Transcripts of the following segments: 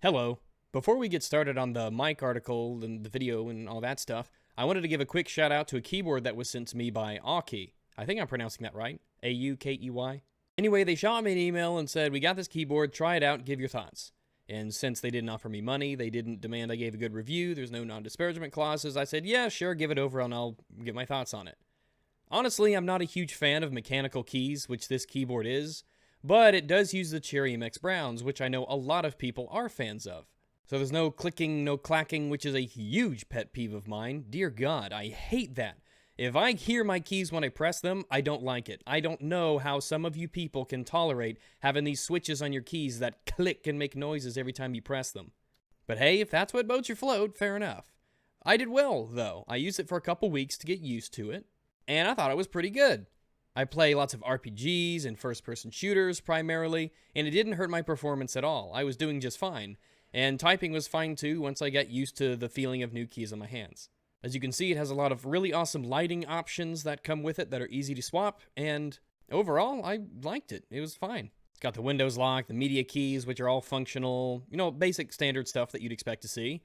Hello. Before we get started on the mic article and the video and all that stuff, I wanted to give a quick shout out to a keyboard that was sent to me by Aukey. I think I'm pronouncing that right. Aukey. Anyway, they shot me an email and said, "We got this keyboard, try it out, give your thoughts." And since they didn't offer me money, they didn't demand I gave a good review, there's no non-disparagement clauses, I said, yeah, sure, give it over and I'll give my thoughts on it. Honestly, I'm not a huge fan of mechanical keys, which this keyboard is, but it does use the Cherry MX Browns, which I know a lot of people are fans of. So there's no clicking, no clacking, which is a huge pet peeve of mine. Dear God, I hate that. If I hear my keys when I press them, I don't like it. I don't know how some of you people can tolerate having these switches on your keys that click and make noises every time you press them. But hey, if that's what boats your float, fair enough. I did well, though. I used it for a couple weeks to get used to it, and I thought it was pretty good. I play lots of RPGs and first-person shooters primarily, and it didn't hurt my performance at all. I was doing just fine, and typing was fine too once I got used to the feeling of new keys on my hands. As you can see, it has a lot of really awesome lighting options that come with it that are easy to swap, and overall, I liked it. It was fine. It's got the Windows lock, the media keys, which are all functional, basic standard stuff that you'd expect to see.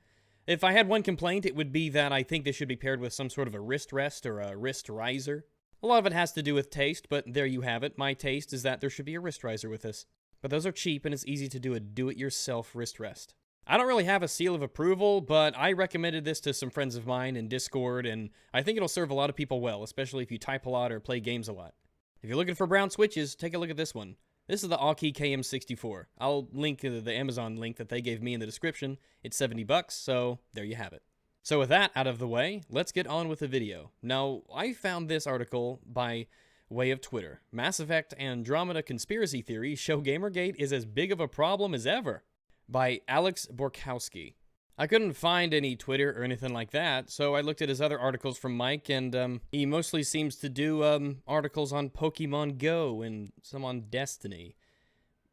If I had one complaint, it would be that I think this should be paired with some sort of a wrist rest or a wrist riser. A lot of it has to do with taste, but there you have it. My taste is that there should be a wrist riser with this. But those are cheap and it's easy to do a do-it-yourself wrist rest. I don't really have a seal of approval, but I recommended this to some friends of mine in Discord, and I think it'll serve a lot of people well, especially if you type a lot or play games a lot. If you're looking for brown switches, take a look at this one. This is the Aukey KM64. I'll link the Amazon link that they gave me in the description. It's $70, so there you have it. So with that out of the way, let's get on with the video. Now, I found this article by way of Twitter. Mass Effect Andromeda conspiracy theories show Gamergate is as big of a problem as ever, by Alex Borkowski. I couldn't find any Twitter or anything like that, so I looked at his other articles from Mike, and he mostly seems to do articles on Pokemon Go and some on Destiny.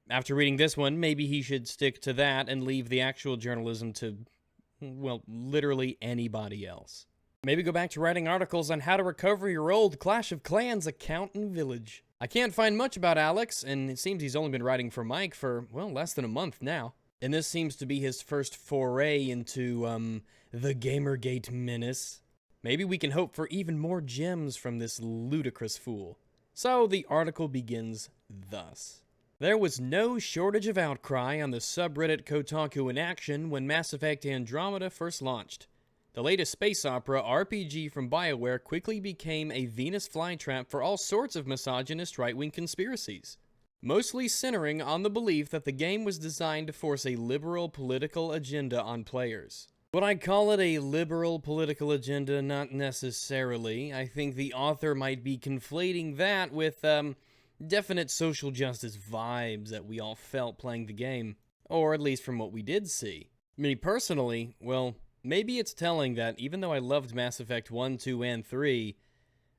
After reading this one, maybe he should stick to that and leave the actual journalism to, well, literally anybody else. Maybe go back to writing articles on how to recover your old Clash of Clans account and village. I can't find much about Alex, and it seems he's only been writing for Mike for, well, less than a month now. And this seems to be his first foray into, the Gamergate menace. Maybe we can hope for even more gems from this ludicrous fool. So the article begins thus. There was no shortage of outcry on the subreddit Kotaku in action when Mass Effect Andromeda first launched. The latest space opera RPG from BioWare quickly became a Venus flytrap for all sorts of misogynist right-wing conspiracies, mostly centering on the belief that the game was designed to force a liberal political agenda on players. Would I call it a liberal political agenda? Not necessarily. I think the author might be conflating that with, definite social justice vibes that we all felt playing the game. Or at least from what we did see. Me personally, well, maybe it's telling that even though I loved Mass Effect 1, 2, and 3,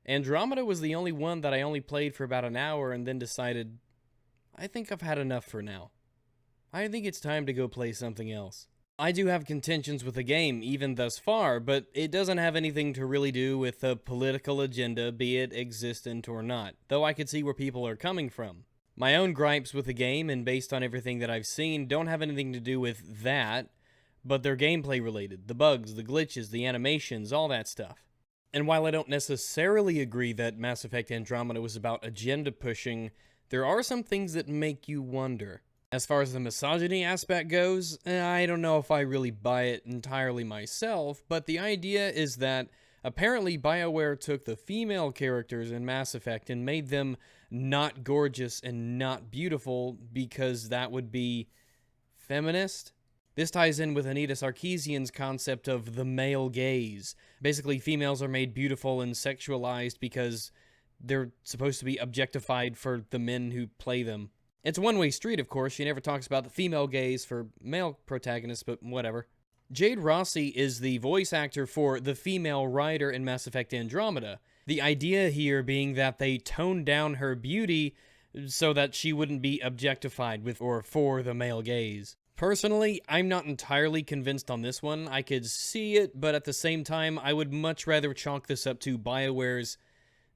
Andromeda was the only one that I only played for about an hour and then decided, I think I've had enough for now. I think it's time to go play something else. I do have contentions with the game, even thus far, but it doesn't have anything to really do with a political agenda, be it existent or not, though I could see where people are coming from. My own gripes with the game, and based on everything that I've seen, don't have anything to do with that, but they're gameplay related. The bugs, the glitches, the animations, all that stuff. And while I don't necessarily agree that Mass Effect Andromeda was about agenda pushing, there are some things that make you wonder. As far as the misogyny aspect goes, I don't know if I really buy it entirely myself, but the idea is that apparently BioWare took the female characters in Mass Effect and made them not gorgeous and not beautiful because that would be feminist. This ties in with Anita Sarkeesian's concept of the male gaze. Basically, females are made beautiful and sexualized because they're supposed to be objectified for the men who play them. It's a one-way street, of course. She never talks about the female gaze for male protagonists, but whatever. Jade Rossi is the voice actor for the female Ryder in Mass Effect Andromeda. The idea here being that they toned down her beauty so that she wouldn't be objectified with or for the male gaze. Personally, I'm not entirely convinced on this one. I could see it, but at the same time, I would much rather chalk this up to BioWare's,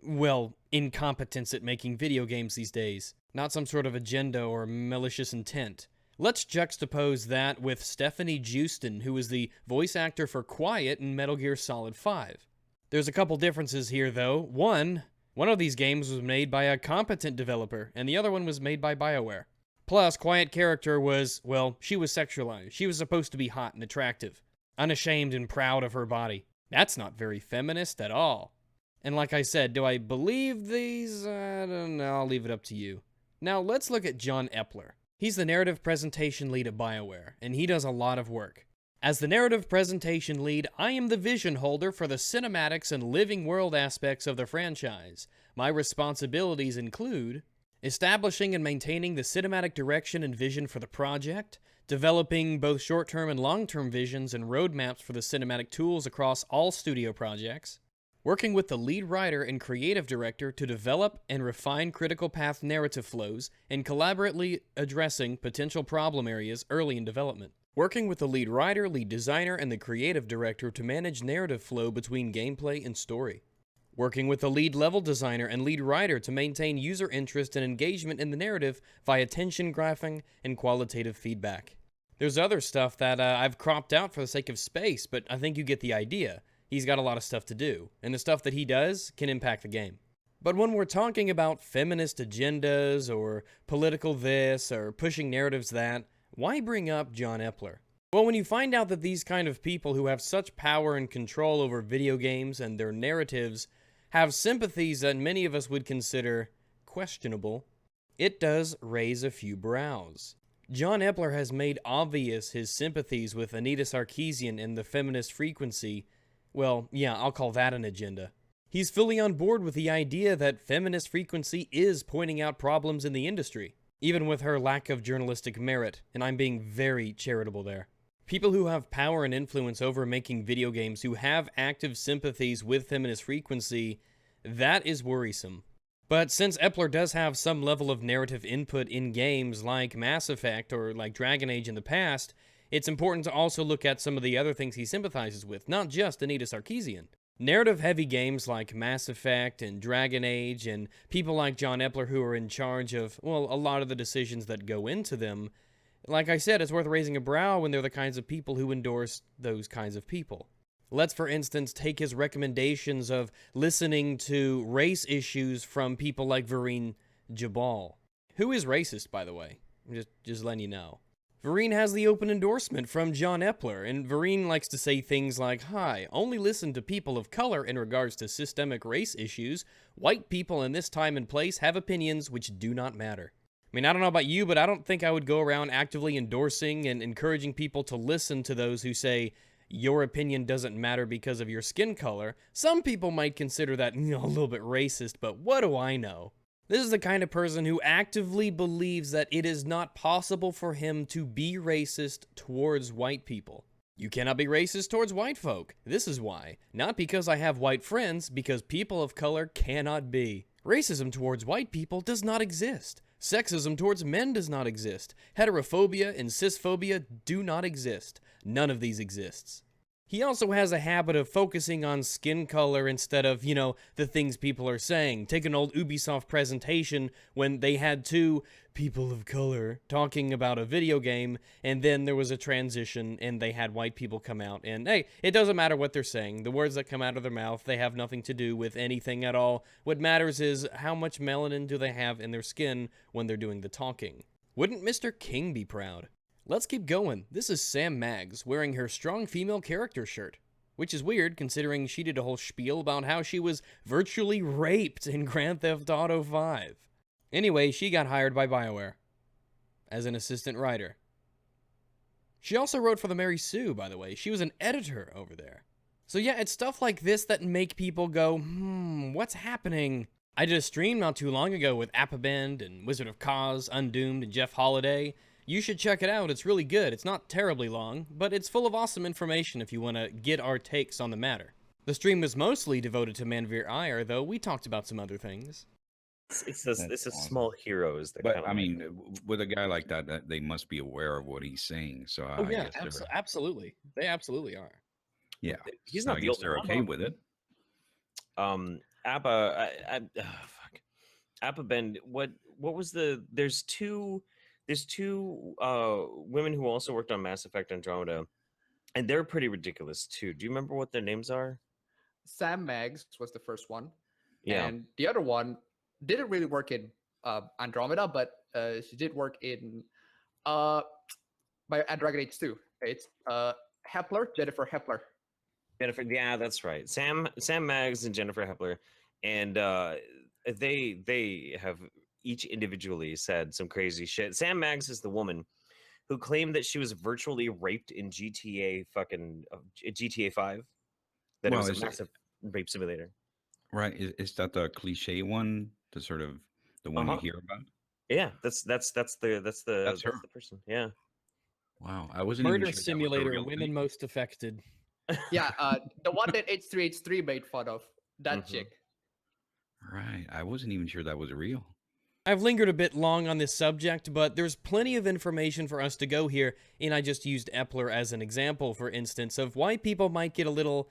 well, incompetence at making video games these days. Not some sort of agenda or malicious intent. Let's juxtapose that with Stephanie Joosten, who was the voice actor for Quiet in Metal Gear Solid 5. There's a couple differences here, though. One of these games was made by a competent developer, and the other one was made by BioWare. Plus, Quiet character was, well, she was sexualized. She was supposed to be hot and attractive, unashamed and proud of her body. That's not very feminist at all. And like I said, do I believe these? I don't know, I'll leave it up to you. Now, let's look at John Epler. He's the narrative presentation lead at BioWare, and he does a lot of work. As the narrative presentation lead, I am the vision holder for the cinematics and living world aspects of the franchise. My responsibilities include establishing and maintaining the cinematic direction and vision for the project, developing both short-term and long-term visions and roadmaps for the cinematic tools across all studio projects, working with the lead writer and creative director to develop and refine critical path narrative flows, and collaboratively addressing potential problem areas early in development. Working with the lead writer, lead designer, and the creative director to manage narrative flow between gameplay and story. Working with the lead level designer and lead writer to maintain user interest and engagement in the narrative via tension graphing and qualitative feedback. There's other stuff that I've cropped out for the sake of space, but I think you get the idea. He's got a lot of stuff to do, and the stuff that he does can impact the game. But when we're talking about feminist agendas, or political this, or pushing narratives that, why bring up John Epler? Well, when you find out that these kind of people who have such power and control over video games and their narratives have sympathies that many of us would consider questionable, it does raise a few brows. John Epler has made obvious his sympathies with Anita Sarkeesian and the feminist frequency. Well, yeah, I'll call that an agenda. He's fully on board with the idea that feminist frequency is pointing out problems in the industry, even with her lack of journalistic merit, and I'm being very charitable there. People who have power and influence over making video games who have active sympathies with feminist frequency, that is worrisome. But since Epler does have some level of narrative input in games like Mass Effect or like Dragon Age in the past, it's important to also look at some of the other things he sympathizes with, not just Anita Sarkeesian. Narrative-heavy games like Mass Effect and Dragon Age and people like John Epler who are in charge of, well, a lot of the decisions that go into them, like I said, it's worth raising a brow when they're the kinds of people who endorse those kinds of people. Let's, for instance, take his recommendations of listening to race issues from people like Vareen Jabal, who is racist, by the way. Just letting you know. Vareen has the open endorsement from John Epler, and Vareen likes to say things like, "Hi, only listen to people of color in regards to systemic race issues. White people in this time and place have opinions which do not matter." I mean, I don't know about you, but I don't think I would go around actively endorsing and encouraging people to listen to those who say, your opinion doesn't matter because of your skin color. Some people might consider that, a little bit racist, but what do I know? This is the kind of person who actively believes that it is not possible for him to be racist towards white people. You cannot be racist towards white folk. This is why. Not because I have white friends, because people of color cannot be. Racism towards white people does not exist. Sexism towards men does not exist. Heterophobia and cisphobia do not exist. None of these exists. He also has a habit of focusing on skin color instead of, the things people are saying. Take an old Ubisoft presentation when they had two people of color talking about a video game, and then there was a transition and they had white people come out, and hey, it doesn't matter what they're saying. The words that come out of their mouth, they have nothing to do with anything at all. What matters is how much melanin do they have in their skin when they're doing the talking. Wouldn't Mr. King be proud? Let's keep going. This is Sam Maggs wearing her strong female character shirt, which is weird considering she did a whole spiel about how she was virtually raped in Grand Theft Auto 5. Anyway, she got hired by BioWare as an assistant writer. She also wrote for the Mary Sue, by the way. She was an editor over there. So yeah, it's stuff like this that make people go, what's happening? I did a stream not too long ago with Appabend and Wizard of Cause, Undoomed, and Jeff Holiday. You should check it out. It's really good. It's not terribly long, but it's full of awesome information if you want to get our takes on the matter. The stream was mostly devoted to Manveer Ire, though we talked about some other things. It's a small heroes. That but I mean, with a guy like that, they must be aware of what he's saying. So I guess absolutely, they absolutely are. Yeah, he's not. I guess they're okay with it. Appabend. What was the? There's two there's two women who also worked on Mass Effect Andromeda, and they're pretty ridiculous too. Do you remember what their names are? Sam Maggs was the first one, Yeah. and the other one didn't really work in Andromeda, but she did work in uh, by Dragon Age 2. It's Hepler, Jennifer Hepler. Jennifer, yeah, that's right. Sam Maggs and Jennifer Hepler, and they have each individually said some crazy shit. Sam Maggs is the woman who claimed that she was virtually raped in GTA 5, that it Well, was a is it massive rape simulator. right? Is that the cliche one? The sort of the one you Uh-huh. hear about? Yeah, that's That's her. the person. Yeah. Wow, I wasn't even Murder sure that was a simulator, real women thing. most affected. Yeah, the one that H3H3 made fun of. That Mhm. chick. Right, I wasn't even sure that was real. I've lingered a bit long on this subject, but there's plenty of information for us to go here, and I just used Epler as an example, for instance, of why people might get a little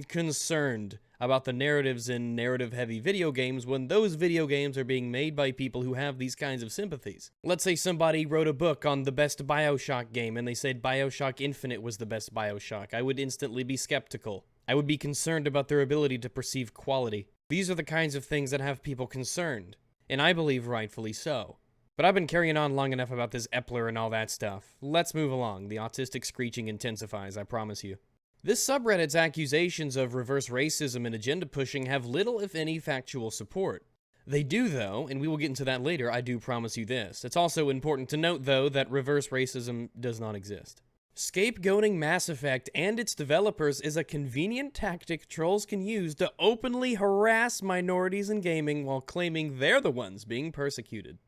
concerned about the narratives in narrative-heavy video games when those video games are being made by people who have these kinds of sympathies. Let's say somebody wrote a book on the best BioShock game, and they said BioShock Infinite was the best BioShock. I would instantly be skeptical. I would be concerned about their ability to perceive quality. These are the kinds of things that have people concerned, and I believe rightfully so. But I've been carrying on long enough about this Epler and all that stuff. Let's move along. The autistic screeching intensifies, I promise you. This subreddit's accusations of reverse racism and agenda pushing have little, if any, factual support. They do, though, and we will get into that later, I do promise you this. It's also important to note, though, that reverse racism does not exist. Scapegoating Mass Effect and its developers is a convenient tactic trolls can use to openly harass minorities in gaming while claiming they're the ones being persecuted.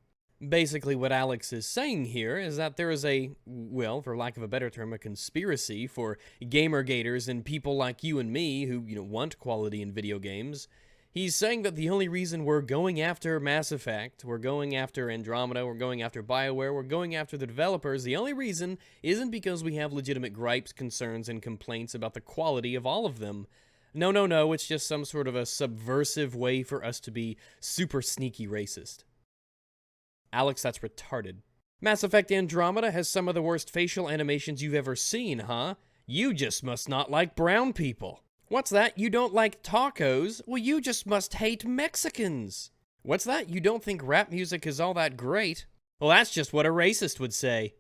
Basically, what Alex is saying here is that there is a, well, for lack of a better term, a conspiracy for Gamergaters and people like you and me who, want quality in video games. He's saying that the only reason we're going after Mass Effect, we're going after Andromeda, we're going after BioWare, we're going after the developers, the only reason isn't because we have legitimate gripes, concerns, and complaints about the quality of all of them. No, it's just some sort of a subversive way for us to be super sneaky racist. Alex, that's retarded. Mass Effect Andromeda has some of the worst facial animations you've ever seen, huh? You just must not like brown people. What's that? You don't like tacos? Well, you just must hate Mexicans. What's that? You don't think rap music is all that great? Well, that's just what a racist would say.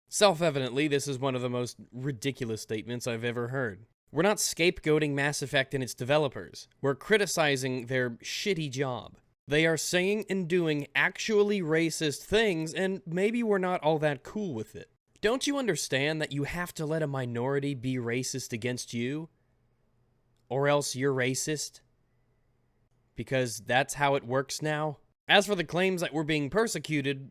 Self-evidently, this is one of the most ridiculous statements I've ever heard. We're not scapegoating Mass Effect and its developers. We're criticizing their shitty job. They are saying and doing actually racist things, and maybe we're not all that cool with it. Don't you understand that you have to let a minority be racist against you? Or else you're racist? Because that's how it works now? As for the claims that we're being persecuted,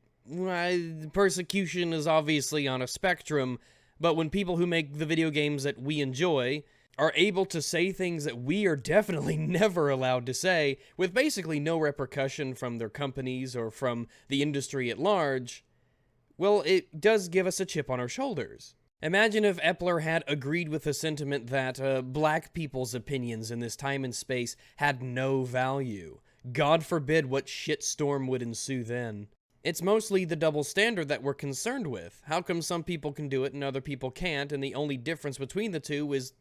persecution is obviously on a spectrum, but when people who make the video games that we enjoy are able to say things that we are definitely never allowed to say, with basically no repercussion from their companies or from the industry at large, well, it does give us a chip on our shoulders. Imagine if Epler had agreed with the sentiment that black people's opinions in this time and space had no value. God forbid what shitstorm would ensue then. It's mostly the double standard that we're concerned with. How come some people can do it and other people can't, and the only difference between the two is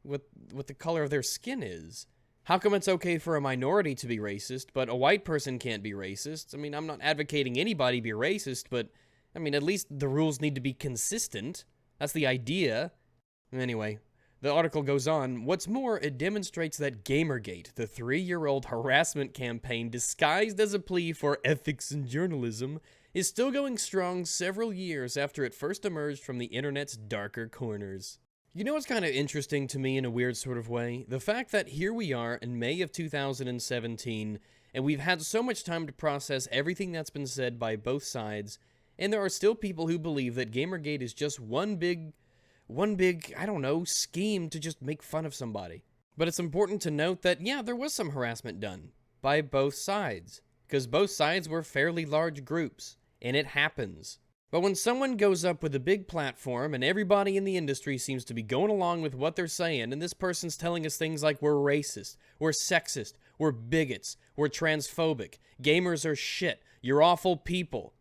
what the color of their skin is? How come it's okay for a minority to be racist, but a white person can't be racist? I mean, I'm not advocating anybody be racist, but, I mean, at least the rules need to be consistent. That's the idea. Anyway, the article goes on. What's more, it demonstrates that Gamergate, the 3-year-old harassment campaign disguised as a plea for ethics in journalism, is still going strong several years after it first emerged from the internet's darker corners. You know what's kind of interesting to me in a weird sort of way? The fact that here we are in May of 2017, and we've had so much time to process everything that's been said by both sides, and there are still people who believe that Gamergate is just one big, I don't know, scheme to just make fun of somebody. But it's important to note that, yeah, there was some harassment done by both sides, because both sides were fairly large groups, and it happens. But when someone goes up with a big platform and everybody in the industry seems to be going along with what they're saying, and this person's telling us things like we're racist, we're sexist, we're bigots, we're transphobic, gamers are shit, you're awful people.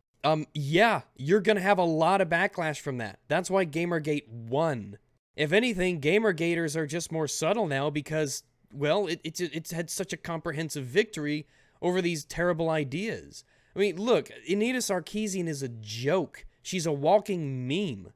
Yeah, you're gonna have a lot of backlash from that. That's why Gamergate won. If anything, Gamergaters are just more subtle now because, well, it's had such a comprehensive victory over these terrible ideas. I mean, look, Anita Sarkeesian is a joke. She's a walking meme.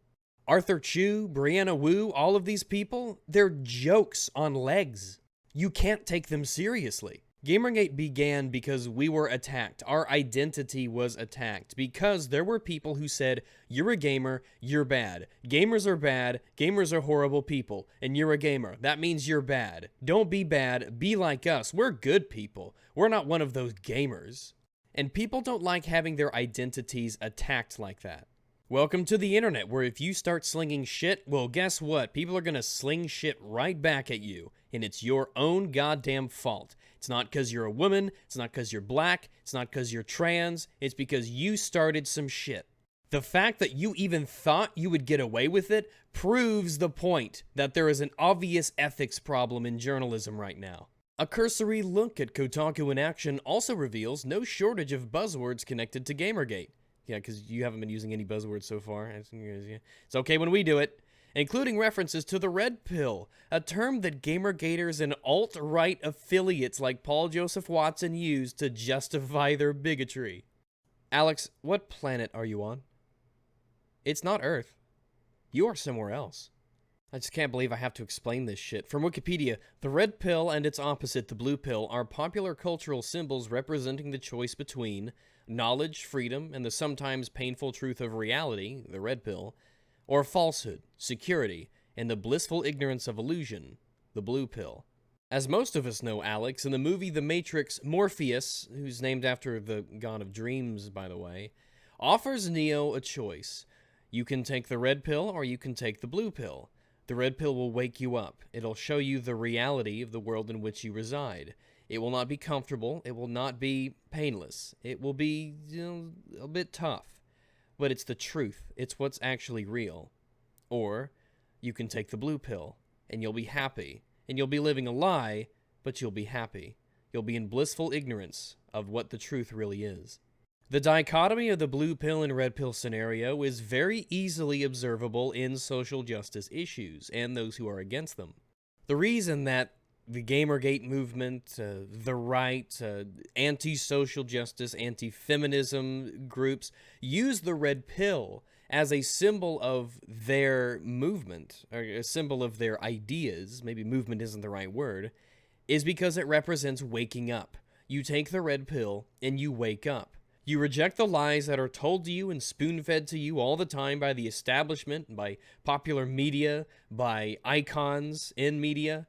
Arthur Chu, Brianna Wu, all of these people, they're jokes on legs. You can't take them seriously. Gamergate began because we were attacked. Our identity was attacked because there were people who said, you're a gamer, you're bad. Gamers are bad, gamers are horrible people, and you're a gamer. That means you're bad. Don't be bad, be like us. We're good people. We're not one of those gamers. And people don't like having their identities attacked like that. Welcome to the internet, where if you start slinging shit, well, guess what? People are gonna sling shit right back at you, and it's your own goddamn fault. It's not because you're a woman, it's not because you're black, it's not because you're trans, it's because you started some shit. The fact that you even thought you would get away with it proves the point that there is an obvious ethics problem in journalism right now. A cursory look at Kotaku in action also reveals no shortage of buzzwords connected to Gamergate. Yeah, because you haven't been using any buzzwords so far. It's okay when we do it. Including references to the red pill, a term that Gamergaters and alt-right affiliates like Paul Joseph Watson use to justify their bigotry. Alex, what planet are you on? It's not Earth. You are somewhere else. I just can't believe I have to explain this shit. From Wikipedia, the red pill and its opposite, the blue pill, are popular cultural symbols representing the choice between knowledge, freedom, and the sometimes painful truth of reality, the red pill, or falsehood, security, and the blissful ignorance of illusion, the blue pill. As most of us know, Alex, in the movie The Matrix, Morpheus, who's named after the god of dreams, by the way, offers Neo a choice. You can take the red pill or you can take the blue pill. The red pill will wake you up. It'll show you the reality of the world in which you reside. It will not be comfortable. It will not be painless. It will be, a bit tough. But it's the truth. It's what's actually real. Or you can take the blue pill, and you'll be happy. And you'll be living a lie, but you'll be happy. You'll be in blissful ignorance of what the truth really is. The dichotomy of the blue pill and red pill scenario is very easily observable in social justice issues and those who are against them. The reason that the Gamergate movement, the right, anti-social justice, anti-feminism groups use the red pill as a symbol of their movement, or a symbol of their ideas, maybe movement isn't the right word, is because it represents waking up. You take the red pill and you wake up. You reject the lies that are told to you and spoon-fed to you all the time by the establishment, by popular media, by icons in media.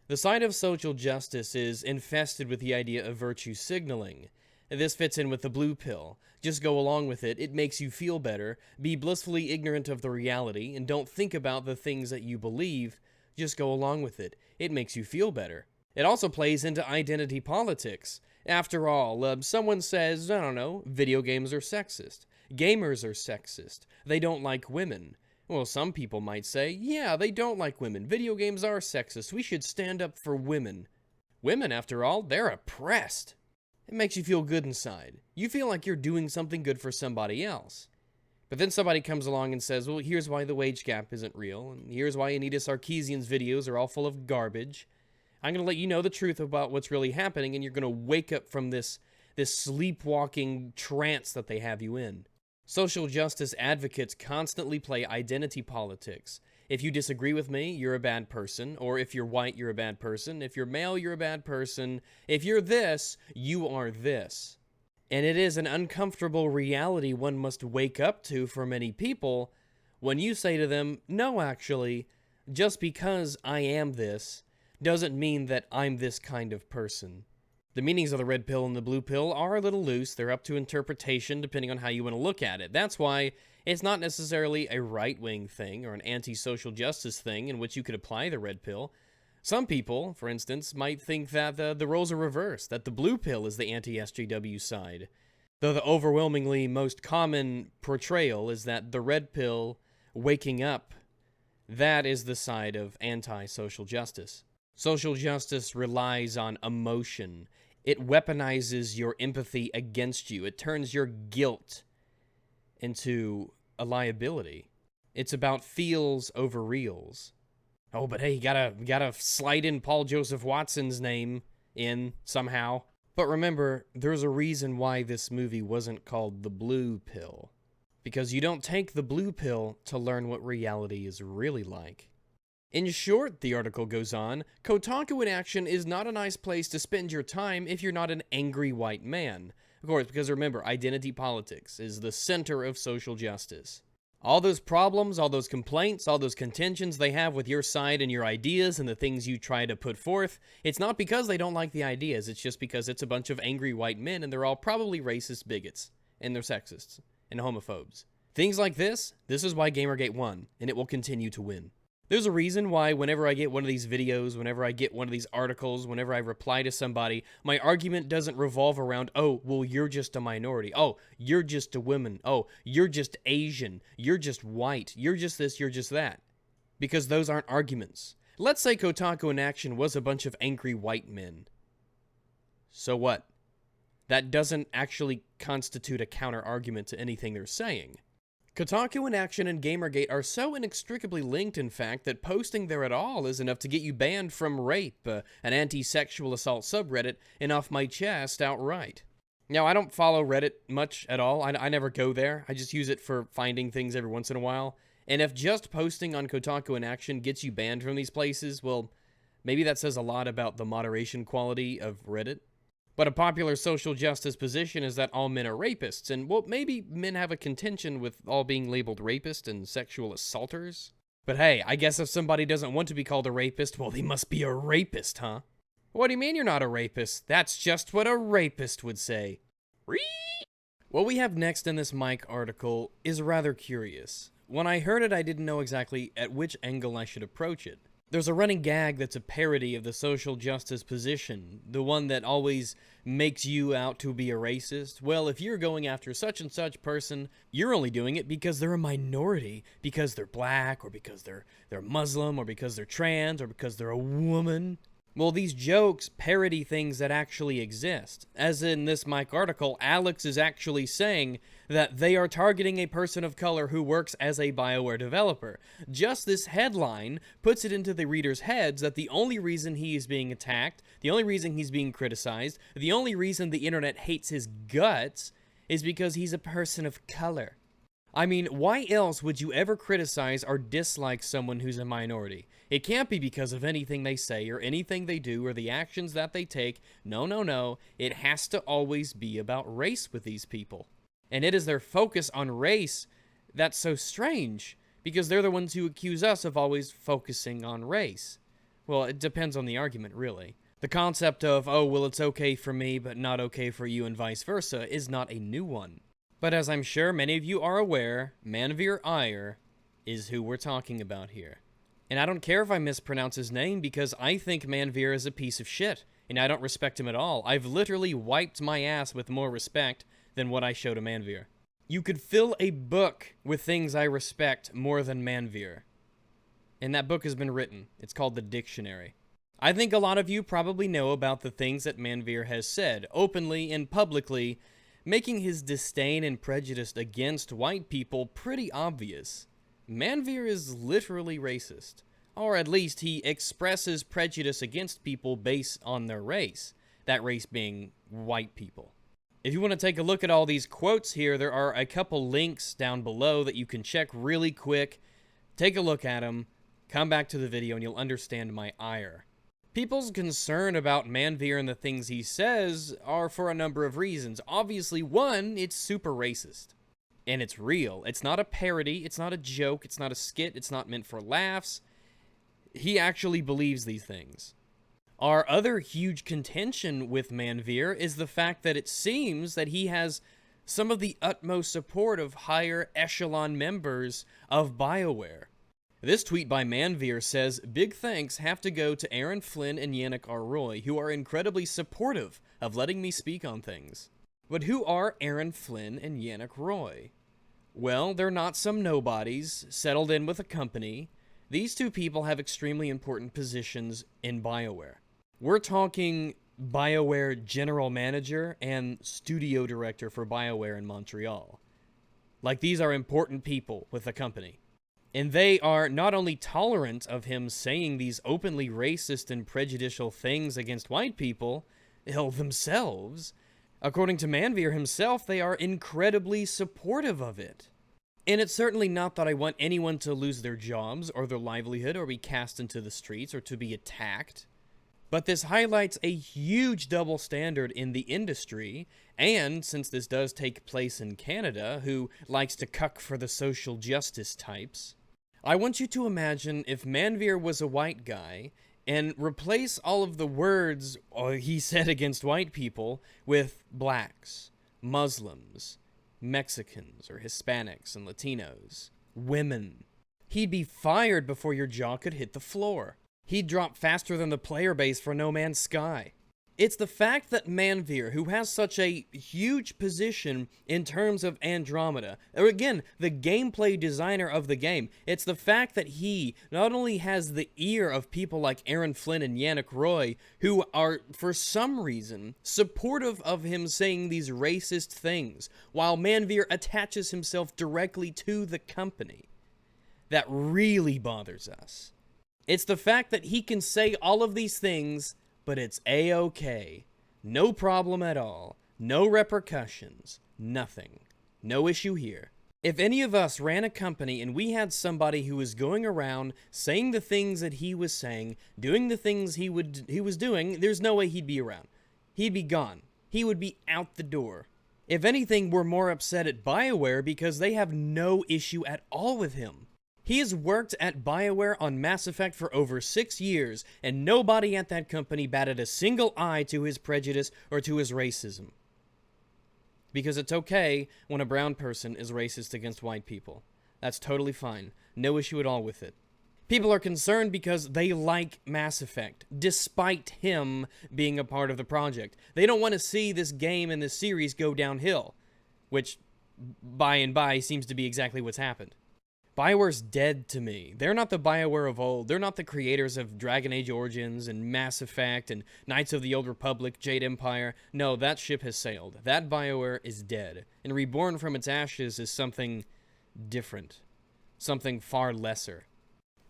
The side of social justice is infested with the idea of virtue signaling. This fits in with the blue pill. Just go along with it. It makes you feel better. Be blissfully ignorant of the reality and don't think about the things that you believe. Just go along with it. It makes you feel better. It also plays into identity politics. After all, someone says, I don't know, video games are sexist. Gamers are sexist. They don't like women. Well, some people might say, yeah, they don't like women. Video games are sexist. We should stand up for women. Women, after all, they're oppressed. It makes you feel good inside. You feel like you're doing something good for somebody else. But then somebody comes along and says, well, here's why the wage gap isn't real, and here's why Anita Sarkeesian's videos are all full of garbage. I'm going to let you know the truth about what's really happening, and you're going to wake up from this sleepwalking trance that they have you in. Social justice advocates constantly play identity politics. If you disagree with me, you're a bad person. Or if you're white, you're a bad person. If you're male, you're a bad person. If you're this, you are this. And it is an uncomfortable reality one must wake up to for many people when you say to them, no, actually, just because I am this doesn't mean that I'm this kind of person. The meanings of the red pill and the blue pill are a little loose. They're up to interpretation depending on how you want to look at it. That's why it's not necessarily a right-wing thing or an anti-social justice thing in which you could apply the red pill. Some people, for instance, might think that the roles are reversed, that the blue pill is the anti-SJW side. Though the overwhelmingly most common portrayal is that the red pill, waking up, that is the side of anti-social justice. Social justice relies on emotion. It weaponizes your empathy against you. It turns your guilt into a liability. It's about feels over reals. Oh, but hey, gotta slide in Paul Joseph Watson's name in somehow. But remember, there's a reason why this movie wasn't called The Blue Pill. Because you don't take the blue pill to learn what reality is really like. In short, the article goes on, Kotaku in action is not a nice place to spend your time if you're not an angry white man. Of course, because remember, identity politics is the center of social justice. All those problems, all those complaints, all those contentions they have with your side and your ideas and the things you try to put forth, it's not because they don't like the ideas, it's just because it's a bunch of angry white men and they're all probably racist bigots, and they're sexists, and homophobes. Things like this is why Gamergate won, and it will continue to win. There's a reason why whenever I get one of these videos, whenever I get one of these articles, whenever I reply to somebody, my argument doesn't revolve around, oh, well, you're just a minority. Oh, you're just a woman. Oh, you're just Asian. You're just white. You're just this, you're just that. Because those aren't arguments. Let's say Kotaku in action was a bunch of angry white men. So what? That doesn't actually constitute a counter-argument to anything they're saying. Kotaku in action and Gamergate are so inextricably linked, in fact, that posting there at all is enough to get you banned from Rape, an anti-sexual assault subreddit, and off my chest outright. Now, I don't follow Reddit much at all. I never go there. I just use it for finding things every once in a while. And if just posting on Kotaku in action gets you banned from these places, well, maybe that says a lot about the moderation quality of Reddit. But a popular social justice position is that all men are rapists, and, well, maybe men have a contention with all being labeled rapists and sexual assaulters. But hey, I guess if somebody doesn't want to be called a rapist, well, they must be a rapist, huh? What do you mean you're not a rapist? That's just what a rapist would say. What we have next in this Mike article is rather curious. When I heard it, I didn't know exactly at which angle I should approach it. There's a running gag that's a parody of the social justice position, the one that always makes you out to be a racist. Well, if you're going after such and such person, you're only doing it because they're a minority, because they're black, or because they're Muslim, or because they're trans, or because they're a woman. Well, these jokes parody things that actually exist. As in this Mike article, Alex is actually saying that they are targeting a person of color who works as a BioWare developer. Just this headline puts it into the reader's heads that the only reason he is being attacked, the only reason he's being criticized, the only reason the internet hates his guts is because he's a person of color. I mean, why else would you ever criticize or dislike someone who's a minority? It can't be because of anything they say or anything they do or the actions that they take. No. It has to always be about race with these people. And it is their focus on race that's so strange, because they're the ones who accuse us of always focusing on race. Well, it depends on the argument, really. The concept of, oh, well, it's okay for me, but not okay for you, and vice versa, is not a new one. But as I'm sure many of you are aware, Manveer Iyer is who we're talking about here. And I don't care if I mispronounce his name, because I think Manveer is a piece of shit, and I don't respect him at all. I've literally wiped my ass with more respect than what I show to Manveer. You could fill a book with things I respect more than Manveer. And that book has been written. It's called The Dictionary. I think a lot of you probably know about the things that Manveer has said, openly and publicly, making his disdain and prejudice against white people pretty obvious. Manveer is literally racist. Or at least he expresses prejudice against people based on their race. That race being white people. If you want to take a look at all these quotes here, there are a couple links down below that you can check really quick. Take a look at them, come back to the video, and you'll understand my ire. People's concern about Manveer and the things he says are for a number of reasons. Obviously, one, it's super racist. And it's real. It's not a parody, it's not a joke, it's not a skit, it's not meant for laughs. He actually believes these things. Our other huge contention with Manveer is the fact that it seems that he has some of the utmost support of higher echelon members of BioWare. This tweet by Manveer says, "Big thanks have to go to Aaron Flynn and Yannick R. Roy, who are incredibly supportive of letting me speak on things." But who are Aaron Flynn and Yannick Roy? Well, they're not some nobodies settled in with a company. These two people have extremely important positions in BioWare. We're talking BioWare General Manager and Studio Director for BioWare in Montreal. Like these are important people with the company. And they are not only tolerant of him saying these openly racist and prejudicial things against white people, themselves. According to Manveer himself, they are incredibly supportive of it. And it's certainly not that I want anyone to lose their jobs or their livelihood or be cast into the streets or to be attacked. But this highlights a huge double standard in the industry, and since this does take place in Canada, who likes to cuck for the social justice types, I want you to imagine if Manveer was a white guy and replace all of the words he said against white people with blacks, Muslims, Mexicans or Hispanics and Latinos, women. He'd be fired before your jaw could hit the floor. He'd drop faster than the player base for No Man's Sky. It's the fact that Manveer, who has such a huge position in terms of Andromeda, or again, the gameplay designer of the game, it's the fact that he not only has the ear of people like Aaron Flynn and Yannick Roy, who are, for some reason, supportive of him saying these racist things, while Manveer attaches himself directly to the company. That really bothers us. It's the fact that he can say all of these things, but it's A-okay. No problem at all. No repercussions. Nothing. No issue here. If any of us ran a company and we had somebody who was going around saying the things that he was saying, doing the things he was doing, there's no way he'd be around. He'd be gone. He would be out the door. If anything, we're more upset at BioWare because they have no issue at all with him. He has worked at BioWare on Mass Effect for over 6 years, and nobody at that company batted a single eye to his prejudice or to his racism. Because it's okay when a brown person is racist against white people. That's totally fine. No issue at all with it. People are concerned because they like Mass Effect, despite him being a part of the project. They don't want to see this game and this series go downhill, which, by and by, seems to be exactly what's happened. BioWare's dead to me. They're not the BioWare of old. They're not the creators of Dragon Age Origins and Mass Effect and Knights of the Old Republic, Jade Empire. No, that ship has sailed. That BioWare is dead. And reborn from its ashes is something different. Something far lesser.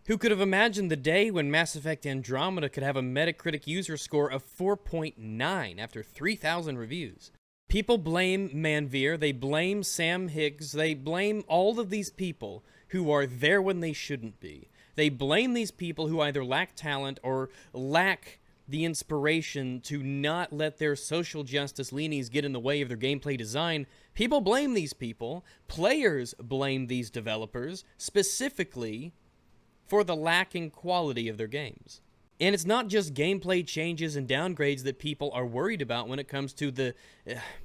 Who could have imagined the day when Mass Effect Andromeda could have a Metacritic user score of 4.9 after 3,000 reviews? People blame Manveer, they blame Sam Higgs, they blame all of these people who are there when they shouldn't be. They blame these people who either lack talent or lack the inspiration to not let their social justice leanings get in the way of their gameplay design. People blame these people. Players blame these developers, specifically for the lacking quality of their games. And it's not just gameplay changes and downgrades that people are worried about when it comes to the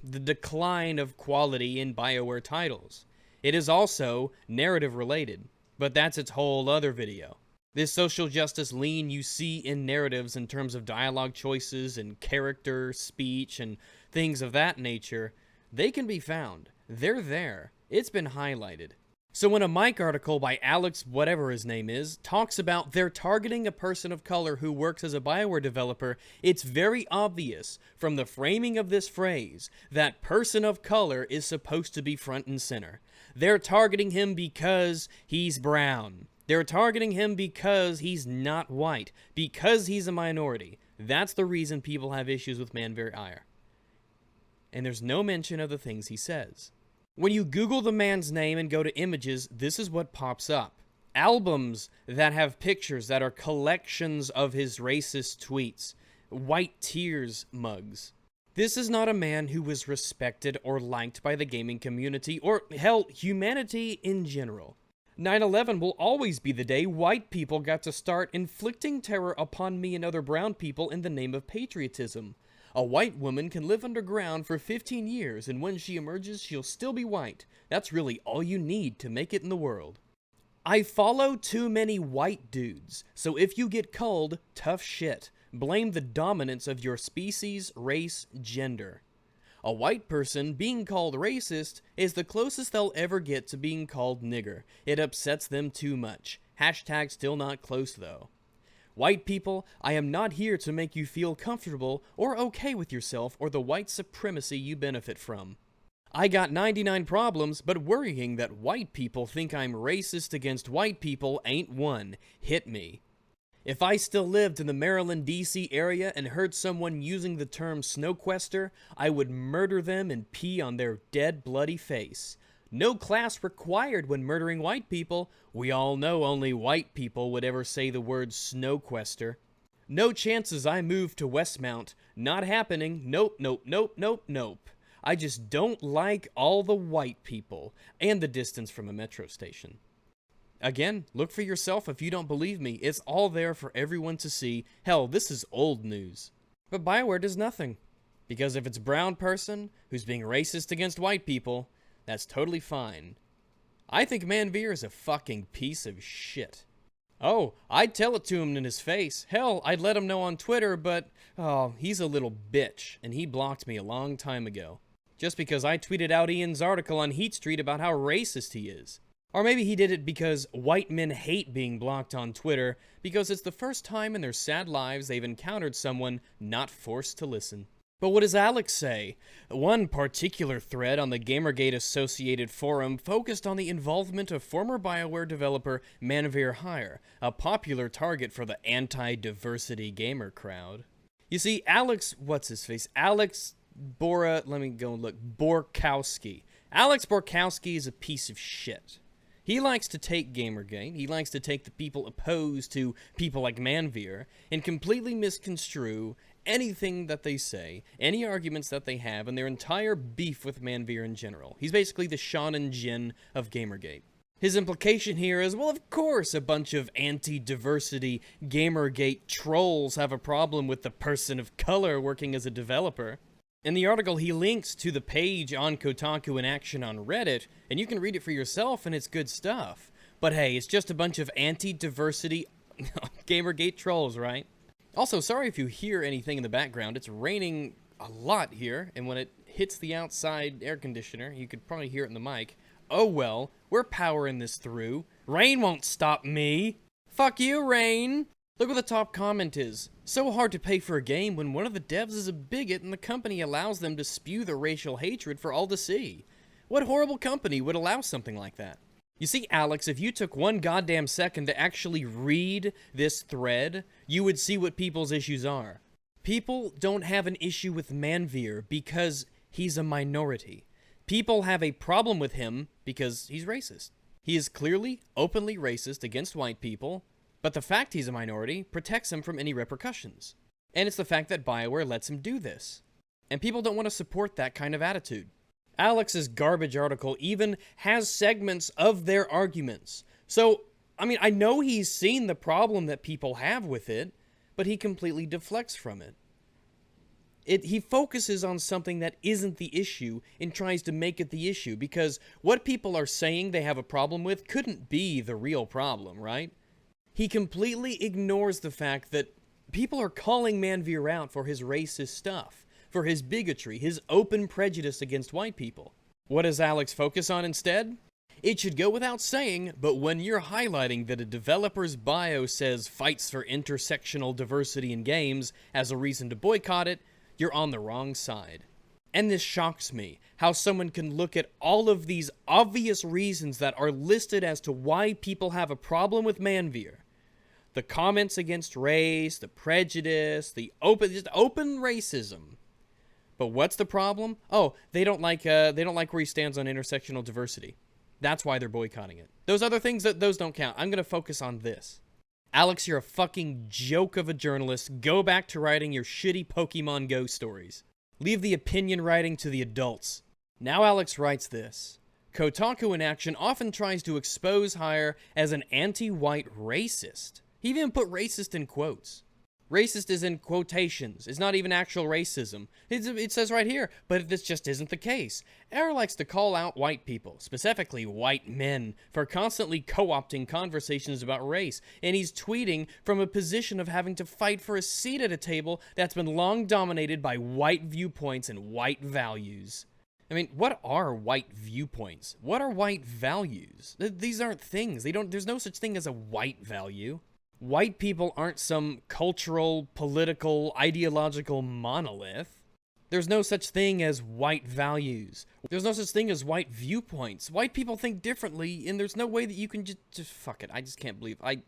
decline of quality in BioWare titles. It is also narrative related, but that's its whole other video. This social justice lean you see in narratives in terms of dialogue choices and character, speech, and things of that nature, they can be found. They're there. It's been highlighted. So when a Mike article by Alex, whatever his name is, talks about they're targeting a person of color who works as a BioWare developer, it's very obvious from the framing of this phrase that person of color is supposed to be front and center. They're targeting him because he's brown. They're targeting him because he's not white, because he's a minority. That's the reason people have issues with Manveer Ire. And there's no mention of the things he says. When you Google the man's name and go to images, this is what pops up. Albums that have pictures that are collections of his racist tweets. White tears mugs. This is not a man who was respected or liked by the gaming community, or hell, humanity in general. 9/11 will always be the day white people got to start inflicting terror upon me and other brown people in the name of patriotism. A white woman can live underground for 15 years, and when she emerges, she'll still be white. That's really all you need to make it in the world. I follow too many white dudes, so if you get culled, tough shit. Blame the dominance of your species, race, gender. A white person being called racist is the closest they'll ever get to being called nigger. It upsets them too much. Hashtag still not close though. White people, I am not here to make you feel comfortable or okay with yourself or the white supremacy you benefit from. I got 99 problems, but worrying that white people think I'm racist against white people ain't one. Hit me. If I still lived in the Maryland, D.C. area and heard someone using the term snowquester, I would murder them and pee on their dead, bloody face. No class required when murdering white people. We all know only white people would ever say the word snowquester. No chances I move to Westmount. Not happening. Nope, nope, nope, nope, nope. I just don't like all the white people and the distance from a metro station. Again, look for yourself if you don't believe me. It's all there for everyone to see. Hell, this is old news. But BioWare does nothing. Because if it's a brown person who's being racist against white people, that's totally fine. I think Manveer is a fucking piece of shit. Oh, I'd tell it to him in his face. Hell, I'd let him know on Twitter, but, oh, he's a little bitch, and he blocked me a long time ago. Just because I tweeted out Ian's article on Heat Street about how racist he is. Or maybe he did it because white men hate being blocked on Twitter because it's the first time in their sad lives they've encountered someone not forced to listen. But what does Alex say? One particular thread on the Gamergate associated forum focused on the involvement of former BioWare developer Manveer Hire, a popular target for the anti-diversity gamer crowd. You see, Alex Borkowski. Alex Borkowski is a piece of shit. He likes to take Gamergate, he likes to take the people opposed to people like Manveer, and completely misconstrue anything that they say, any arguments that they have, and their entire beef with Manveer in general. He's basically the Sean and Jin of Gamergate. His implication here is, well, of course a bunch of anti-diversity Gamergate trolls have a problem with the person of color working as a developer. In the article, he links to the page on Kotaku in action on Reddit, and you can read it for yourself, and it's good stuff. But hey, it's just a bunch of anti-diversity Gamergate trolls, right? Also, sorry if you hear anything in the background. It's raining a lot here, and when it hits the outside air conditioner, you could probably hear it in the mic. Oh well, we're powering this through. Rain won't stop me. Fuck you, Rain. Look what the top comment is. So hard to pay for a game when one of the devs is a bigot and the company allows them to spew the racial hatred for all to see. What horrible company would allow something like that? You see, Alex, if you took one goddamn second to actually read this thread, you would see what people's issues are. People don't have an issue with Manveer because he's a minority. People have a problem with him because he's racist. He is clearly, openly racist against white people, but the fact he's a minority protects him from any repercussions. And it's the fact that BioWare lets him do this. And people don't want to support that kind of attitude. Alex's garbage article even has segments of their arguments. So, I mean, I know he's seen the problem that people have with it, but he completely deflects from it. He focuses on something that isn't the issue and tries to make it the issue, because what people are saying they have a problem with couldn't be the real problem, right? He completely ignores the fact that people are calling Manveer out for his racist stuff, for his bigotry, his open prejudice against white people. What does Alex focus on instead? It should go without saying, but when you're highlighting that a developer's bio says fights for intersectional diversity in games as a reason to boycott it, you're on the wrong side. And this shocks me, how someone can look at all of these obvious reasons that are listed as to why people have a problem with Manveer. The comments against race, the prejudice, the open racism. But what's the problem? Oh, they don't like where he stands on intersectional diversity. That's why they're boycotting it. Those other things, those don't count. I'm going to focus on this. Alex, you're a fucking joke of a journalist. Go back to writing your shitty Pokemon Go stories. Leave the opinion writing to the adults. Now Alex writes this. Kotaku in action often tries to expose Hire as an anti-white racist. He even put racist in quotes. Racist is in quotations. It's not even actual racism. It says right here, but this just isn't the case. Hire likes to call out white people, specifically white men, for constantly co-opting conversations about race, and he's tweeting from a position of having to fight for a seat at a table that's been long dominated by white viewpoints and white values. I mean, what are white viewpoints? What are white values? These aren't things. There's no such thing as a white value. White people aren't some cultural, political, ideological monolith. There's no such thing as white values. There's no such thing as white viewpoints. White people think differently, and there's no way that you can just fuck it. I just can't believe, I'm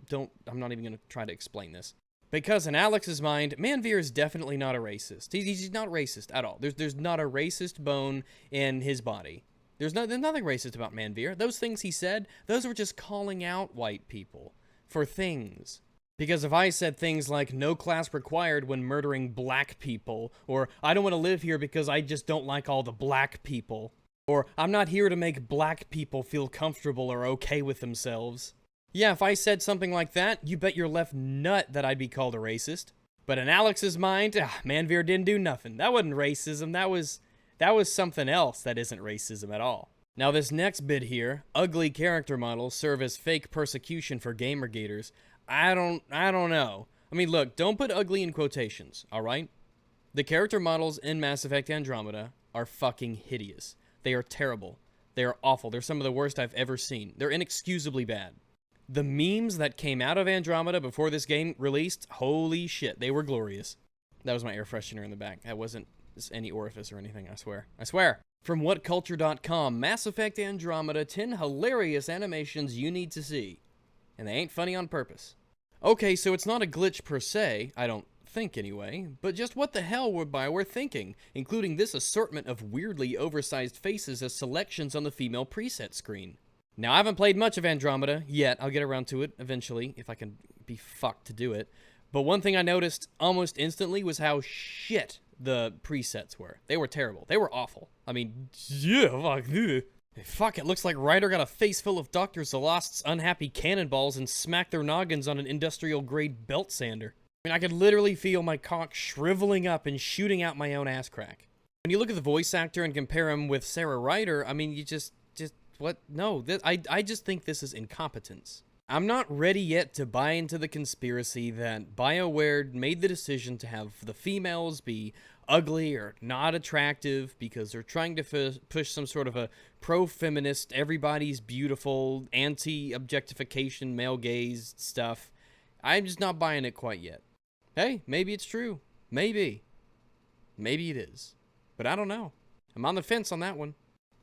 not even gonna try to explain this. Because in Alex's mind, Manveer is definitely not a racist. He's not racist at all. There's not a racist bone in his body. There's nothing racist about Manveer. Those things he said, those were just calling out white people for things. Because if I said things like, no class required when murdering black people, or I don't want to live here because I just don't like all the black people, or I'm not here to make black people feel comfortable or okay with themselves. Yeah, if I said something like that, you bet your left nut that I'd be called a racist. But in Alex's mind, Manveer didn't do nothing. That wasn't racism, that was something else that isn't racism at all. Now this next bit here, ugly character models serve as fake persecution for Gamergaters. I don't know. I mean, look, don't put ugly in quotations, alright? The character models in Mass Effect Andromeda are fucking hideous. They are terrible. They are awful. They're some of the worst I've ever seen. They're inexcusably bad. The memes that came out of Andromeda before this game released, holy shit, they were glorious. That was my air freshener in the back. That wasn't any orifice or anything, I swear. I swear! From whatculture.com, Mass Effect Andromeda, 10 hilarious animations you need to see. And they ain't funny on purpose. Okay, so it's not a glitch per se, I don't think anyway, but just what the hell were BioWare thinking, including this assortment of weirdly oversized faces as selections on the female preset screen. Now, I haven't played much of Andromeda yet. I'll get around to it eventually, if I can be fucked to do it. But one thing I noticed almost instantly was how shit the presets were. They were terrible. They were awful. I mean, yeah, fuck, ugh. Fuck, it looks like Ryder got a face full of Dr. Zalost's unhappy cannonballs and smacked their noggins on an industrial-grade belt sander. I mean, I could literally feel my cock shriveling up and shooting out my own ass crack. When you look at the voice actor and compare him with Sarah Ryder, I mean, you just what? No, I just think this is incompetence. I'm not ready yet to buy into the conspiracy that BioWare made the decision to have the females be ugly or not attractive because they're trying to push some sort of a pro-feminist, everybody's beautiful, anti-objectification, male gaze stuff. I'm just not buying it quite yet. Hey, maybe it's true. Maybe. Maybe it is. But I don't know. I'm on the fence on that one.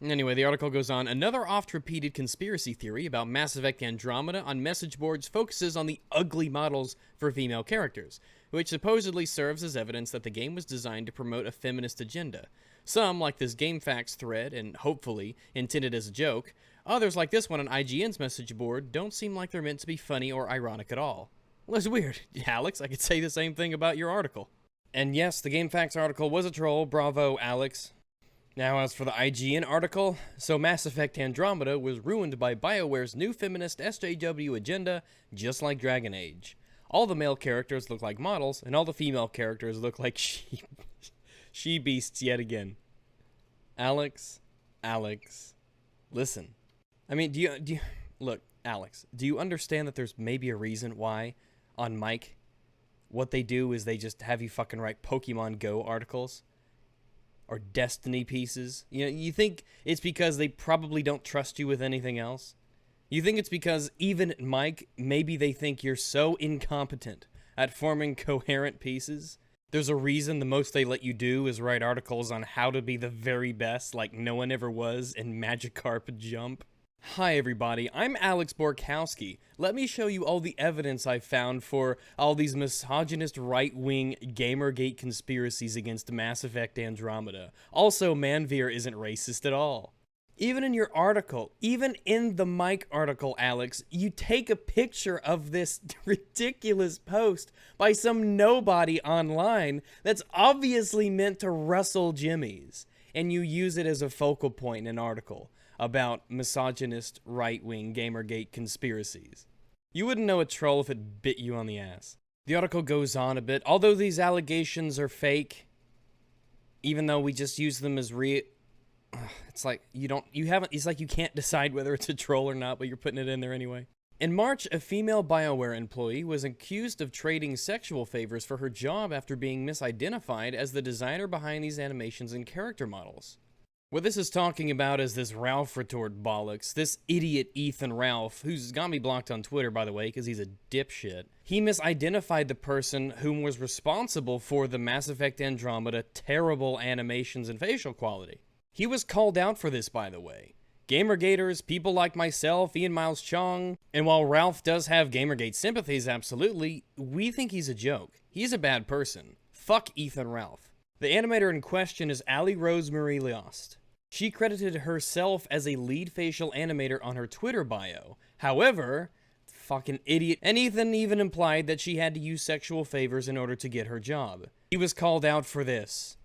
Anyway, the article goes on. Another oft-repeated conspiracy theory about Mass Effect Andromeda on message boards focuses on the ugly models for female characters, which supposedly serves as evidence that the game was designed to promote a feminist agenda. Some, like this GameFAQs thread, and hopefully intended as a joke. Others, like this one on IGN's message board, don't seem like they're meant to be funny or ironic at all. Well, that's weird. Alex, I could say the same thing about your article. And yes, the GameFAQs article was a troll. Bravo, Alex. Now, as for the IGN article, so Mass Effect Andromeda was ruined by BioWare's new feminist SJW agenda, just like Dragon Age. All the male characters look like models, and all the female characters look like she-beasts yet again. Alex, listen. I mean, do you look, Alex, do you understand that there's maybe a reason why, on Mike, what they do is they just have you fucking write Pokemon Go articles? Or Destiny pieces? You know, you think it's because they probably don't trust you with anything else? You think it's because even Mike, maybe they think you're so incompetent at forming coherent pieces? There's a reason the most they let you do is write articles on how to be the very best like no one ever was in Magikarp Jump. Hi everybody, I'm Alex Borkowski. Let me show you all the evidence I found for all these misogynist right-wing Gamergate conspiracies against Mass Effect Andromeda. Also, Manveer isn't racist at all. Even in your article, even in the Mike article, Alex, you take a picture of this ridiculous post by some nobody online that's obviously meant to rustle jimmies, and you use it as a focal point in an article about misogynist right-wing Gamergate conspiracies. You wouldn't know a troll if it bit you on the ass. The article goes on a bit. Although these allegations are fake, even though we just use them as it's like it's like you can't decide whether it's a troll or not, but you're putting it in there anyway. In March, a female BioWare employee was accused of trading sexual favors for her job after being misidentified as the designer behind these animations and character models. What this is talking about is this Ralph retort bollocks. This idiot Ethan Ralph, who's got me blocked on Twitter, by the way, because he's a dipshit. He misidentified the person whom was responsible for the Mass Effect Andromeda terrible animations and facial quality. He was called out for this, by the way. Gamergaters, people like myself, Ian Miles Chong, and while Ralph does have Gamergate sympathies, absolutely, we think he's a joke. He's a bad person. Fuck Ethan Ralph. The animator in question is Ali Rosemary Liost. She credited herself as a lead facial animator on her Twitter bio. However, fucking idiot, and Ethan even implied that she had to use sexual favors in order to get her job. He was called out for this.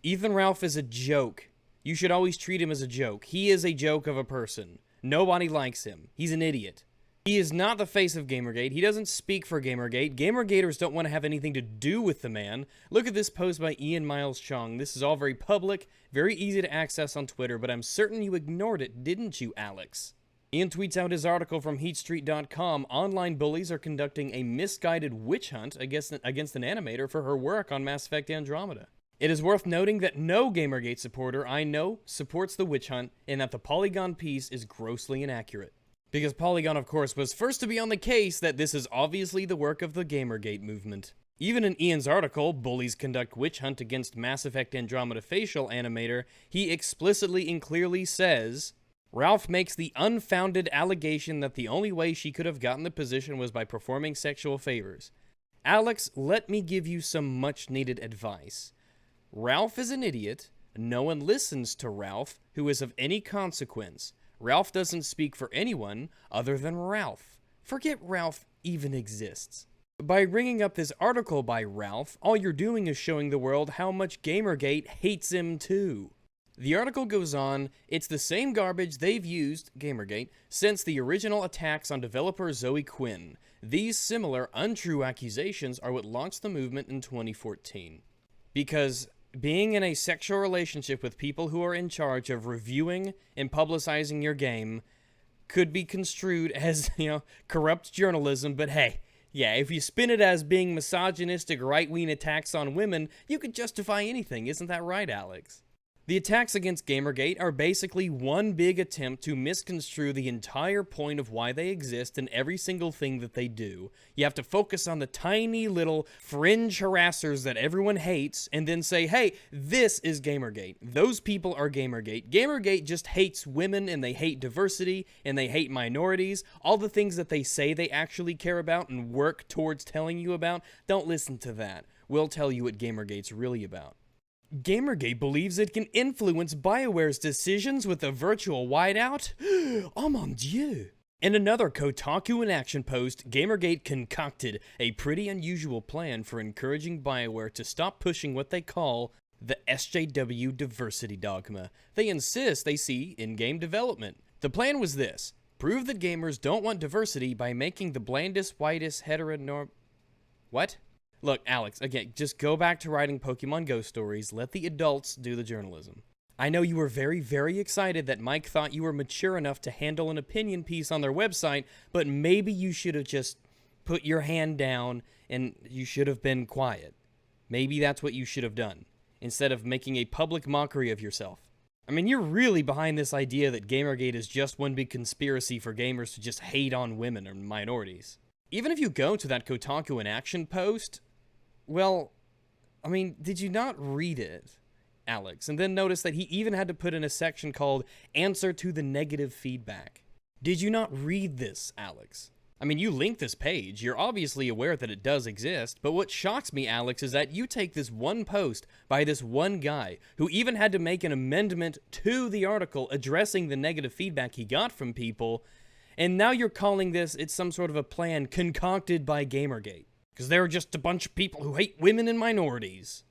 Ethan Ralph is a joke. You should always treat him as a joke. He is a joke of a person. Nobody likes him. He's an idiot. He is not the face of Gamergate. He doesn't speak for Gamergate. Gamergaters don't want to have anything to do with the man. Look at this post by Ian Miles Chong. This is all very public, very easy to access on Twitter, but I'm certain you ignored it, didn't you, Alex? Ian tweets out his article from HeatStreet.com. Online bullies are conducting a misguided witch hunt against an animator for her work on Mass Effect Andromeda. It is worth noting that no Gamergate supporter I know supports the witch hunt, and that the Polygon piece is grossly inaccurate. Because Polygon, of course, was first to be on the case that this is obviously the work of the Gamergate movement. Even in Ian's article, Bullies Conduct Witch Hunt Against Mass Effect Andromeda Facial Animator, he explicitly and clearly says, Ralph makes the unfounded allegation that the only way she could have gotten the position was by performing sexual favors. Alex, let me give you some much-needed advice. Ralph is an idiot. No one listens to Ralph who is of any consequence. Ralph doesn't speak for anyone other than Ralph. Forget Ralph even exists. By bringing up this article by Ralph, all you're doing is showing the world how much Gamergate hates him too. The article goes on, it's the same garbage they've used, Gamergate, since the original attacks on developer Zoe Quinn. These similar, untrue accusations are what launched the movement in 2014. Because being in a sexual relationship with people who are in charge of reviewing and publicizing your game could be construed as, corrupt journalism, but hey, yeah, if you spin it as being misogynistic right-wing attacks on women, you could justify anything, isn't that right, Alex? The attacks against Gamergate are basically one big attempt to misconstrue the entire point of why they exist in every single thing that they do. You have to focus on the tiny little fringe harassers that everyone hates and then say, hey, this is Gamergate. Those people are Gamergate. Gamergate just hates women and they hate diversity and they hate minorities. All the things that they say they actually care about and work towards telling you about, don't listen to that. We'll tell you what Gamergate's really about. Gamergate believes it can influence BioWare's decisions with a virtual whiteout? Oh mon dieu! In another Kotaku in action post, Gamergate concocted a pretty unusual plan for encouraging BioWare to stop pushing what they call the SJW diversity dogma they insist they see in game development. The plan was this: prove that gamers don't want diversity by making the blandest, whitest, heteronorm... What? Look, Alex, again, just go back to writing Pokemon Go stories. Let the adults do the journalism. I know you were very, very excited that Mike thought you were mature enough to handle an opinion piece on their website, but maybe you should have just put your hand down and you should have been quiet. Maybe that's what you should have done, instead of making a public mockery of yourself. I mean, you're really behind this idea that Gamergate is just one big conspiracy for gamers to just hate on women or minorities. Even if you go to that Kotaku in action post... Well, I mean, did you not read it, Alex? And then notice that he even had to put in a section called Answer to the Negative Feedback. Did you not read this, Alex? I mean, you linked this page. You're obviously aware that it does exist, but what shocks me, Alex, is that you take this one post by this one guy who even had to make an amendment to the article addressing the negative feedback he got from people, and now you're calling this, it's some sort of a plan concocted by Gamergate. Because they're just a bunch of people who hate women and minorities.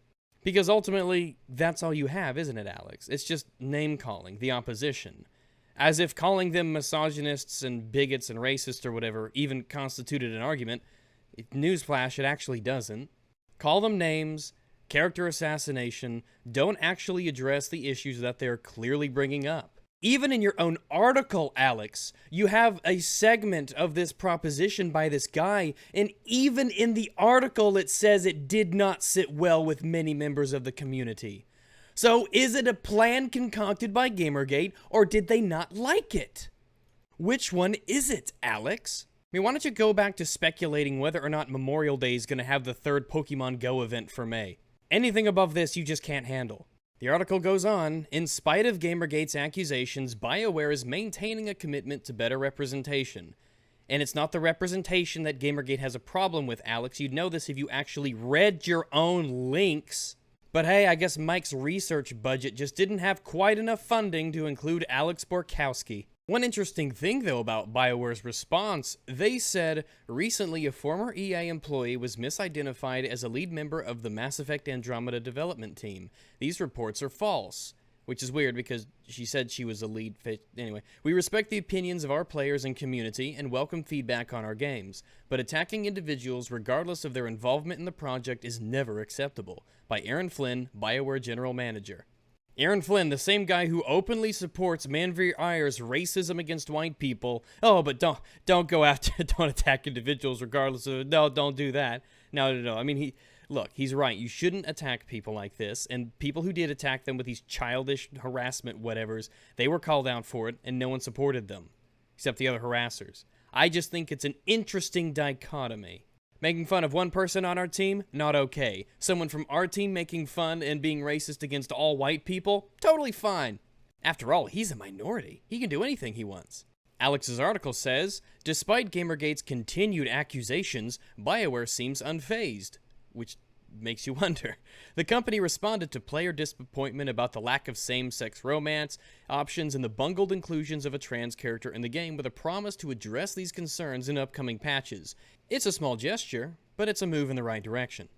Because ultimately, that's all you have, isn't it, Alex? It's just name-calling, the opposition. As if calling them misogynists and bigots and racists or whatever even constituted an argument. Newsflash, it actually doesn't. Call them names, character assassination, don't actually address the issues that they're clearly bringing up. Even in your own article, Alex, you have a segment of this proposition by this guy, and even in the article it says it did not sit well with many members of the community. So is it a plan concocted by Gamergate, or did they not like it? Which one is it, Alex? I mean, why don't you go back to speculating whether or not Memorial Day is going to have the third Pokemon Go event for May. Anything above this, you just can't handle. The article goes on, in spite of Gamergate's accusations, BioWare is maintaining a commitment to better representation. And it's not the representation that Gamergate has a problem with, Alex. You'd know this if you actually read your own links. But hey, I guess Mike's research budget just didn't have quite enough funding to include Alex Borkowski. One interesting thing, though, about BioWare's response, they said, recently a former EA employee was misidentified as a lead member of the Mass Effect Andromeda development team. These reports are false. Which is weird because she said she was a lead Anyway, we respect the opinions of our players and community and welcome feedback on our games, but attacking individuals regardless of their involvement in the project is never acceptable. By Aaron Flynn, BioWare General Manager. Aaron Flynn, the same guy who openly supports Manveer Ayer's racism against white people. Oh, but don't go after, don't attack individuals regardless of, no, don't do that. No. I mean, look, he's right. You shouldn't attack people like this, and people who did attack them with these childish harassment whatevers, they were called out for it, and no one supported them, except the other harassers. I just think it's an interesting dichotomy. Making fun of one person on our team? Not okay. Someone from our team making fun and being racist against all white people? Totally fine. After all, he's a minority. He can do anything he wants. Alex's article says, despite Gamergate's continued accusations, BioWare seems unfazed. Which makes you wonder. The company responded to player disappointment about the lack of same-sex romance options and the bungled inclusions of a trans character in the game with a promise to address these concerns in upcoming patches. It's a small gesture, but it's a move in the right direction.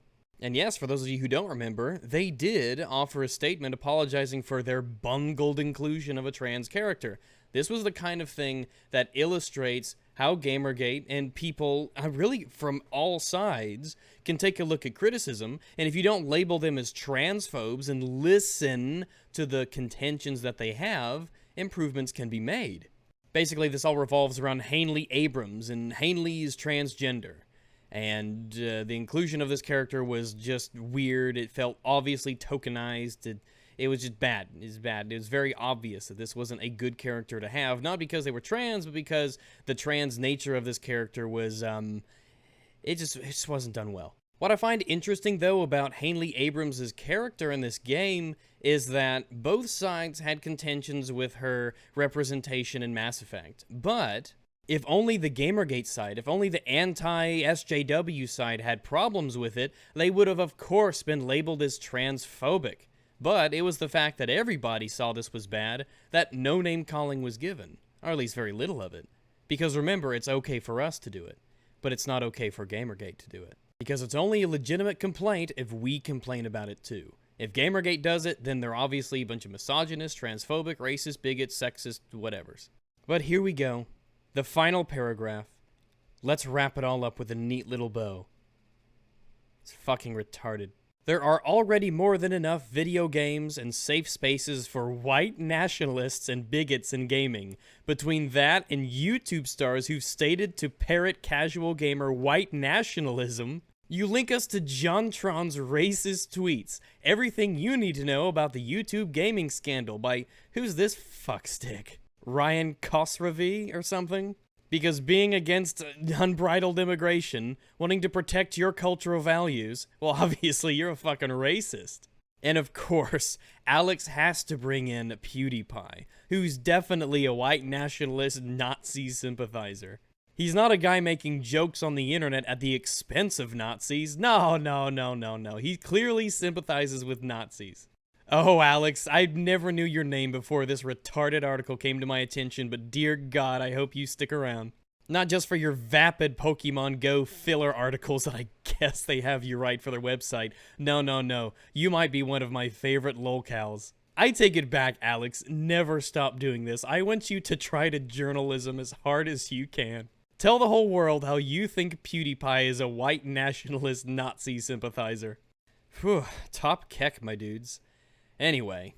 And yes, for those of you who don't remember, they did offer a statement apologizing for their bungled inclusion of a trans character. This was the kind of thing that illustrates how Gamergate and people, really from all sides, can take a look at criticism, and if you don't label them as transphobes and listen to the contentions that they have, improvements can be made. Basically, this all revolves around Hanley Abrams, and Hanley is transgender. And the inclusion of this character was just weird. It felt obviously tokenized. It was just bad. It was bad. It was very obvious that this wasn't a good character to have, not because they were trans, but because the trans nature of this character was, it just wasn't done well. What I find interesting, though, about Hanley Abrams' character in this game is that both sides had contentions with her representation in Mass Effect. But if only the Gamergate side, if only the anti-SJW side had problems with it, they would have, of course, been labeled as transphobic. But it was the fact that everybody saw this was bad that no name calling was given, or at least very little of it. Because remember, it's okay for us to do it, but it's not okay for Gamergate to do it. Because it's only a legitimate complaint if we complain about it too. If Gamergate does it, then they're obviously a bunch of misogynists, transphobic, racist, bigots, sexist, whatevers. But here we go. The final paragraph. Let's wrap it all up with a neat little bow. It's fucking retarded. There are already more than enough video games and safe spaces for white nationalists and bigots in gaming. Between that and YouTube stars who've stated to parrot casual gamer white nationalism, you link us to Jontron's racist tweets. Everything you need to know about the YouTube gaming scandal by, who's this fuckstick? Ryan Khosravi or something? Because being against unbridled immigration, wanting to protect your cultural values, well, obviously you're a fucking racist. And of course, Alex has to bring in PewDiePie, who's definitely a white nationalist Nazi sympathizer. He's not a guy making jokes on the internet at the expense of Nazis. No. He clearly sympathizes with Nazis. Oh, Alex, I never knew your name before this retarded article came to my attention, but dear God, I hope you stick around. Not just for your vapid Pokemon Go filler articles that I guess they have you write for their website. No. You might be one of my favorite lolcows. I take it back, Alex. Never stop doing this. I want you to try to journalism as hard as you can. Tell the whole world how you think PewDiePie is a white nationalist Nazi sympathizer. Whew, top keck, my dudes. Anyway,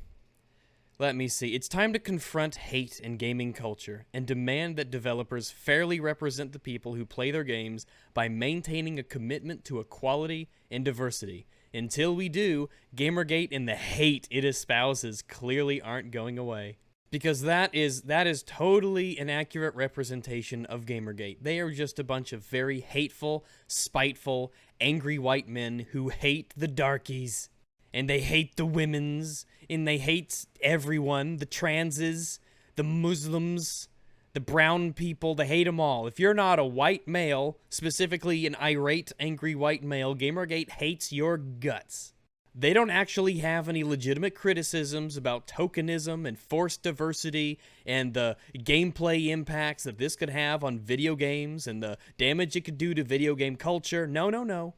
let me see. It's time to confront hate in gaming culture and demand that developers fairly represent the people who play their games by maintaining a commitment to equality and diversity. Until we do, Gamergate and the hate it espouses clearly aren't going away. Because that is totally an accurate representation of Gamergate. They are just a bunch of very hateful, spiteful, angry white men who hate the darkies. And they hate the women's, and they hate everyone, the transes, the Muslims, the brown people, they hate them all. If you're not a white male, specifically an irate, angry white male, Gamergate hates your guts. They don't actually have any legitimate criticisms about tokenism and forced diversity and the gameplay impacts that this could have on video games and the damage it could do to video game culture. No.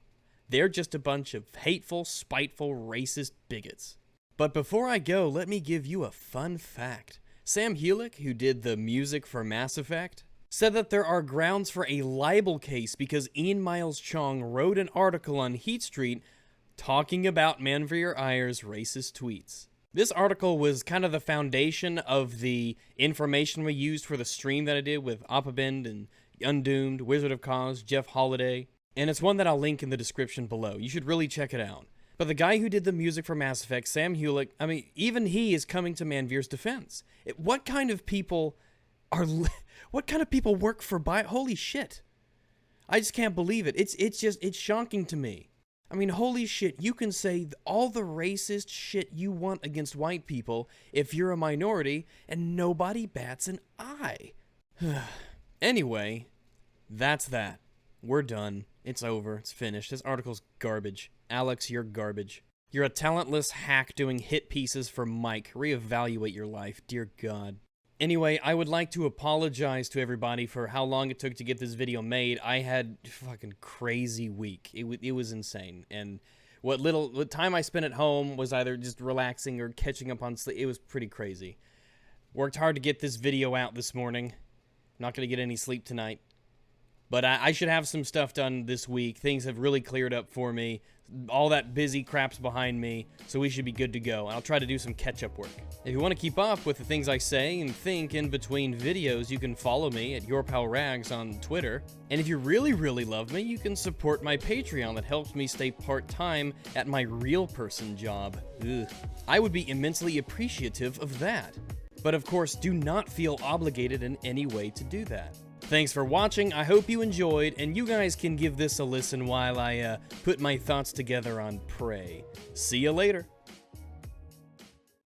They're just a bunch of hateful, spiteful, racist bigots. But before I go, let me give you a fun fact. Sam Hulick, who did the music for Mass Effect, said that there are grounds for a libel case because Ian Miles Chong wrote an article on Heat Street talking about Manveer Ayer's racist tweets. This article was kind of the foundation of the information we used for the stream that I did with Opabend and Undoomed, Wizard of Cause, Jeff Holiday, and it's one that I'll link in the description below. You should really check it out. But the guy who did the music for Mass Effect, Sam Hulick, I mean, even he is coming to Manveer's defense. What kind of people work for holy shit. I just can't believe it. It's shocking to me. I mean, holy shit, you can say all the racist shit you want against white people if you're a minority, and nobody bats an eye. Anyway, that's that. We're done. It's over. It's finished. This article's garbage. Alex, you're garbage. You're a talentless hack doing hit pieces for Mike. Reevaluate your life, dear God. Anyway, I would like to apologize to everybody for how long it took to get this video made. I had a fucking crazy week. It was insane. And what time I spent at home was either just relaxing or catching up on sleep. It was pretty crazy. Worked hard to get this video out this morning. Not going to get any sleep tonight. But I should have some stuff done this week. Things have really cleared up for me. All that busy crap's behind me, so we should be good to go. And I'll try to do some catch-up work. If you want to keep up with the things I say and think in between videos, you can follow me at YourPalRags on Twitter. And if you really, really love me, you can support my Patreon that helps me stay part-time at my real person job. Ugh. I would be immensely appreciative of that. But of course, do not feel obligated in any way to do that. Thanks for watching, I hope you enjoyed, and you guys can give this a listen while I put my thoughts together on Prey. See you later.